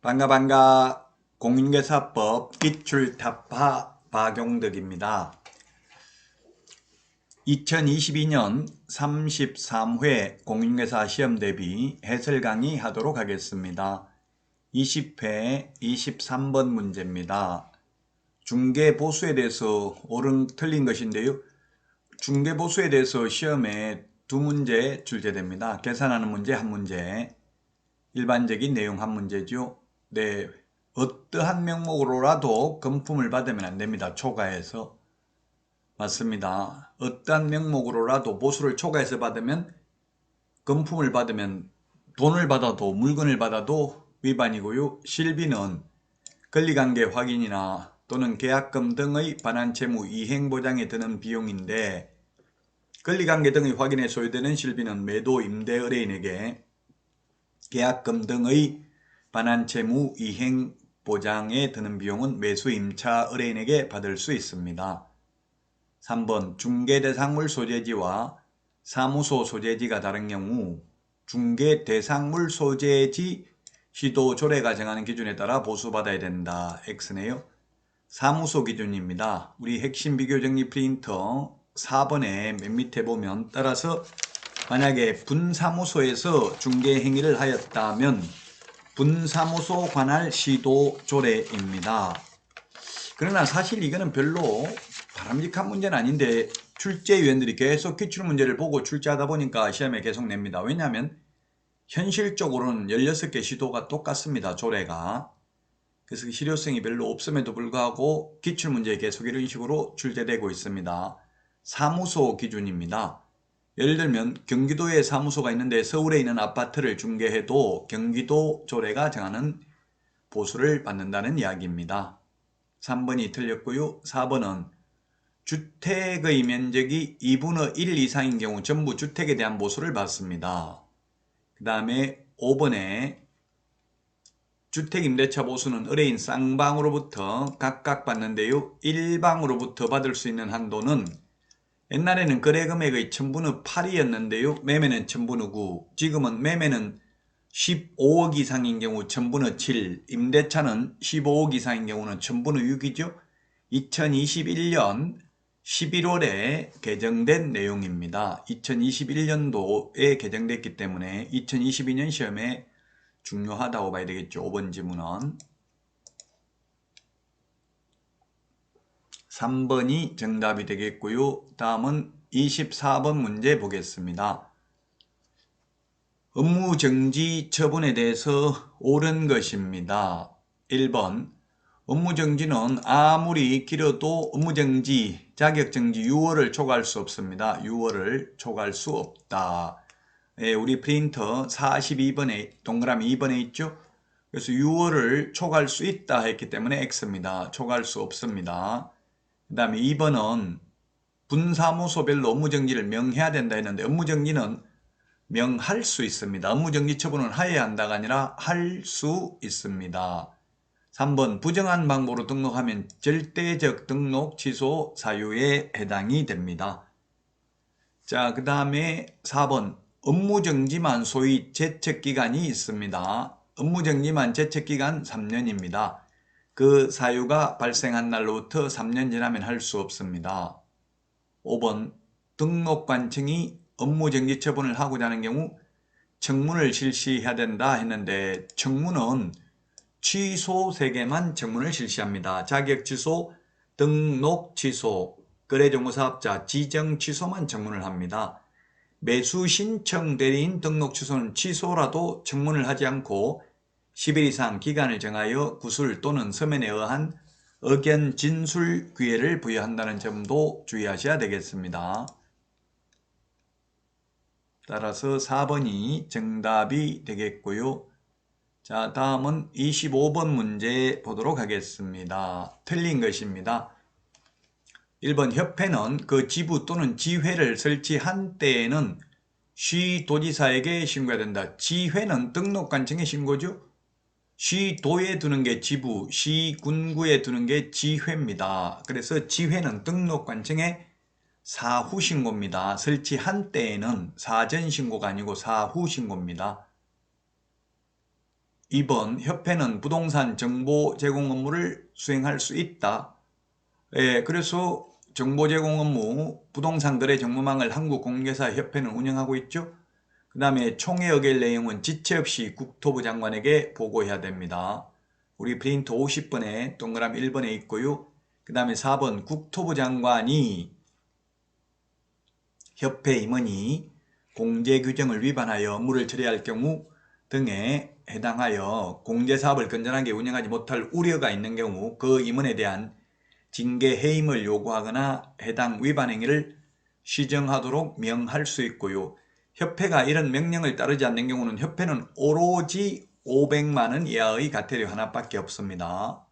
반가 공인중개사법 기출타파 박용덕입니다. 2022년 33회 공인중개사 시험 대비 해설 강의 하도록 하겠습니다. 20회 23번 문제입니다. 중개보수에 대해서 옳은 틀린 것인데요. 중개보수에 대해서 시험에 두 문제 출제됩니다. 계산하는 문제 한 문제, 일반적인 내용 한 문제죠. 네, 어떠한 명목으로라도 금품을 받으면 안 됩니다. 초과해서. 맞습니다. 어떠한 명목으로라도 보수를 초과해서 받으면, 금품을 받으면 돈을 받아도 물건을 받아도 위반이고요. 실비는 권리관계 확인이나 또는 계약금 등의 반환채무 이행보장에 드는 비용인데, 권리관계 등의 확인에 소요되는 실비는 매도 임대 의뢰인에게 계약금 등의 반환채무 이행 보장에 드는 비용은 매수 임차 의뢰인에게 받을 수 있습니다. 3번 중개대상물 소재지와 사무소 소재지가 다른 경우 중개대상물 소재지 시도 조례가 정하는 기준에 따라 보수받아야 된다. X네요. 사무소 기준입니다. 우리 핵심 비교정리 프린터 4번에 맨 밑에 보면 따라서 만약에 분사무소에서 중개행위를 하였다면 분사무소 관할 시도 조례입니다. 그러나 사실 이거는 별로 바람직한 문제는 아닌데 출제위원들이 계속 기출문제를 보고 출제하다 보니까 시험에 계속 냅니다. 왜냐하면 현실적으로는 16개 시도가 똑같습니다. 조례가. 그래서 실효성이 별로 없음에도 불구하고 기출문제에 계속 이런 식으로 출제되고 있습니다. 사무소 기준입니다. 예를 들면 경기도에 사무소가 있는데 서울에 있는 아파트를 중개해도 경기도 조례가 정하는 보수를 받는다는 이야기입니다. 3번이 틀렸고요. 4번은 주택의 면적이 2분의 1 이상인 경우 전부 주택에 대한 보수를 받습니다. 그 다음에 5번에 주택임대차 보수는 의뢰인 쌍방으로부터 각각 받는데요. 1방으로부터 받을 수 있는 한도는 옛날에는 거래금액의 1000분의 8이었는데요. 매매는 1000분의 9. 지금은 매매는 15억 이상인 경우 1000분의 7. 임대차는 15억 이상인 경우는 1000분의 6이죠. 2021년 11월에 개정된 내용입니다. 2021년도에 개정됐기 때문에 2022년 시험에 중요하다고 봐야 되겠죠. 5번 지문은. 3번이 정답이 되겠고요. 다음은 24번 문제 보겠습니다. 업무정지 처분에 대해서 옳은 것입니다. 1번 업무정지는 아무리 길어도 업무정지, 자격정지 6월을 초과할 수 없습니다. 6월을 초과할 수 없다. 예, 우리 프린터 42번에 동그라미 2번에 있죠. 그래서 6월을 초과할 수 있다 했기 때문에 X입니다. 초과할 수 없습니다. 그 다음에 2번은 분사무소별로 업무정지를 명해야 된다 했는데 업무정지는 명할 수 있습니다. 업무정지 처분을 하여야 한다가 아니라 할 수 있습니다. 3번 부정한 방법으로 등록하면 절대적 등록 취소 사유에 해당이 됩니다. 자, 그 다음에 4번 업무정지만 소위 제척기간이 있습니다. 업무정지만 제척기간 3년입니다. 그 사유가 발생한 날로부터 3년 지나면 할 수 없습니다. 5번 등록관청이 업무정지 처분을 하고자 하는 경우 청문을 실시해야 된다 했는데 청문은 취소 3개만 청문을 실시합니다. 자격 취소, 등록 취소, 거래정보사업자 지정 취소만 청문을 합니다. 매수 신청 대리인 등록 취소는 취소라도 청문을 하지 않고 10일 이상 기간을 정하여 구술 또는 서면에 의한 의견 진술 기회를 부여한다는 점도 주의하셔야 되겠습니다. 따라서 4번이 정답이 되겠고요. 자, 다음은 25번 문제 보도록 하겠습니다. 틀린 것입니다. 1번 협회는 그 지부 또는 지회를 설치한 때에는 시도지사에게 신고해야 된다. 지회는 등록관청에 신고죠. 시도에 두는 게 지부, 시군구에 두는 게 지회입니다. 그래서 지회는 등록관청에 사후 신고입니다. 설치한 때에는 사전 신고가 아니고 사후 신고입니다. 2번 협회는 부동산 정보 제공 업무를 수행할 수 있다. 그래서 정보 제공 업무, 부동산 거래 정보망을 한국공개사협회는 운영하고 있죠. 그 다음에 총회 의결 내용은 지체 없이 국토부 장관에게 보고해야 됩니다. 우리 프린트 50번에 동그라미 1번에 있고요. 그 다음에 4번 국토부 장관이 협회 임원이 공제 규정을 위반하여 업무를 처리할 경우 등에 해당하여 공제사업을 건전하게 운영하지 못할 우려가 있는 경우 그 임원에 대한 징계 해임을 요구하거나 해당 위반 행위를 시정하도록 명할 수 있고요. 협회가 이런 명령을 따르지 않는 경우는 협회는 오로지 500만 원 이하의 과태료 하나밖에 없습니다.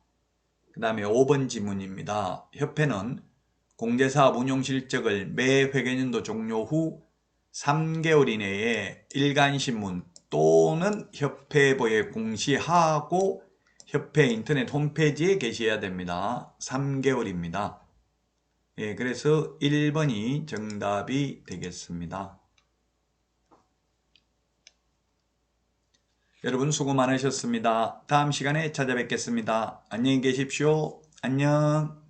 그 다음에 5번 지문입니다. 협회는 공제사업 운용 실적을 매 회계연도 종료 후 3개월 이내에 일간신문 또는 협회보에 공시하고 협회 인터넷 홈페이지에 게시해야 됩니다. 3개월입니다. 그래서 1번이 정답이 되겠습니다. 여러분 수고 많으셨습니다. 다음 시간에 찾아뵙겠습니다. 안녕히 계십시오. 안녕.